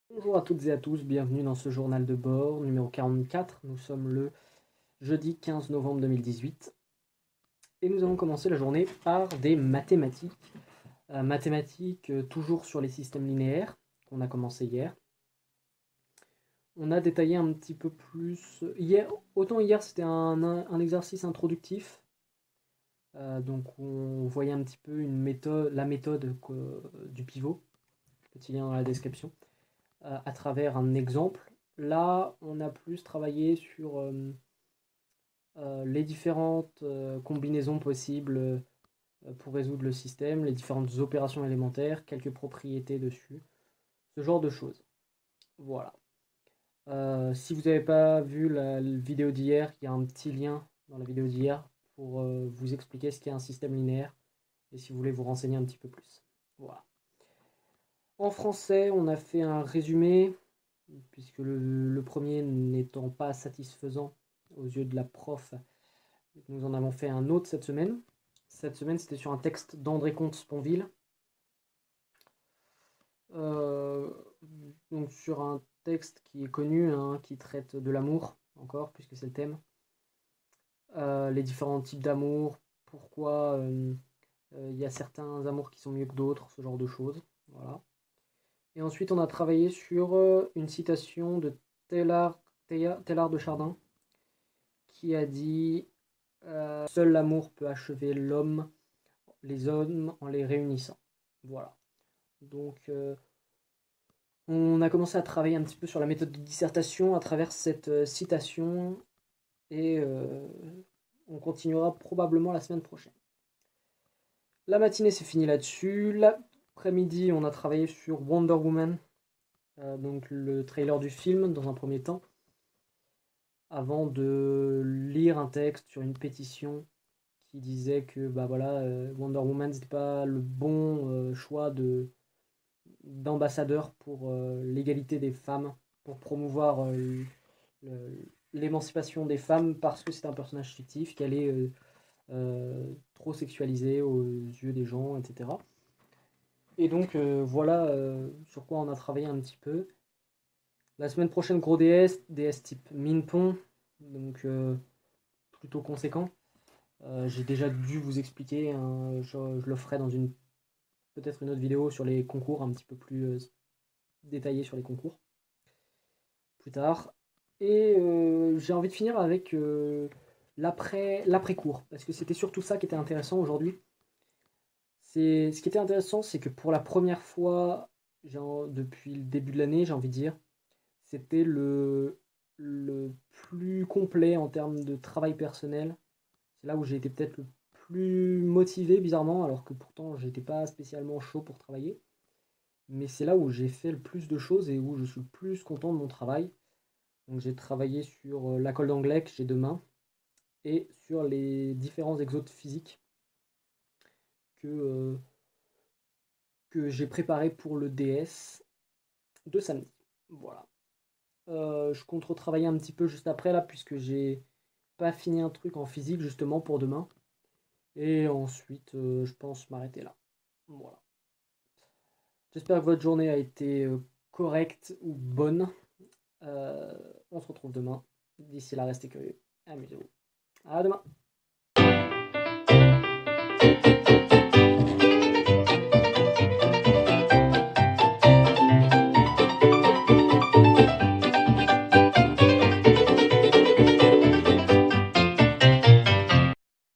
Bonjour à toutes et à tous, bienvenue dans ce journal de bord numéro 44. Nous sommes le jeudi 15 novembre 2018 et nous allons commencer la journée par des mathématiques. Mathématiques toujours sur les systèmes linéaires qu'on a commencé hier. On a détaillé un petit peu plus hier, autant hier c'était un exercice introductif. Donc on voyait un petit peu la méthode du pivot, petit lien dans la description, à travers un exemple. Là, on a plus travaillé sur les différentes combinaisons possibles pour résoudre le système, les différentes opérations élémentaires, quelques propriétés dessus, ce genre de choses. Voilà. Si vous n'avez pas vu la vidéo d'hier, il y a un petit lien dans la vidéo d'hier pour vous expliquer ce qu'est un système linéaire et si vous voulez vous renseigner un petit peu plus. Voilà. En français, on a fait un résumé, puisque le premier n'étant pas satisfaisant aux yeux de la prof, nous en avons fait un autre cette semaine. Cette semaine, c'était sur un texte d'André Comte-Sponville. Donc sur un texte qui est connu, hein, qui traite de l'amour, encore, puisque c'est le thème. Les différents types d'amour, pourquoi il y a certains amours qui sont mieux que d'autres, ce genre de choses. Voilà. Et ensuite, on a travaillé sur une citation de Teilhard de Chardin, qui a dit seul l'amour peut achever les hommes en les réunissant. Voilà. Donc, on a commencé à travailler un petit peu sur la méthode de dissertation à travers cette citation et on continuera probablement la semaine prochaine. La matinée, c'est fini là-dessus. L'après-midi, on a travaillé sur Wonder Woman, donc le trailer du film dans un premier temps, avant de lire un texte sur une pétition qui disait que bah voilà, Wonder Woman c'était pas le bon choix d'ambassadeur pour l'égalité des femmes, pour promouvoir l'émancipation des femmes parce que c'est un personnage fictif, qu'elle est trop sexualisée aux yeux des gens, etc. Et donc voilà sur quoi on a travaillé un petit peu. La semaine prochaine, gros DS type Minpon, donc plutôt conséquent. J'ai déjà dû vous expliquer, hein, je le ferai dans peut-être une autre vidéo sur les concours, un petit peu plus détaillé sur les concours, plus tard. Et j'ai envie de finir avec l'après-cours, parce que c'était surtout ça qui était intéressant aujourd'hui. Ce qui était intéressant, c'est que pour la première fois, depuis le début de l'année, j'ai envie de dire, c'était le plus complet en termes de travail personnel. C'est là où j'ai été peut-être le plus motivé, bizarrement, alors que pourtant j'étais pas spécialement chaud pour travailler. Mais c'est là où j'ai fait le plus de choses et où je suis le plus content de mon travail. Donc j'ai travaillé sur la colle d'anglais que j'ai demain et sur les différents exos physiques que, que j'ai préparés pour le DS de samedi. Voilà. Je compte retravailler un petit peu juste après là, puisque j'ai pas fini un truc en physique justement pour demain. Et ensuite, je pense m'arrêter là. Voilà. J'espère que votre journée a été correcte ou bonne. On se retrouve demain. D'ici là, restez curieux. Amusez-vous. À demain.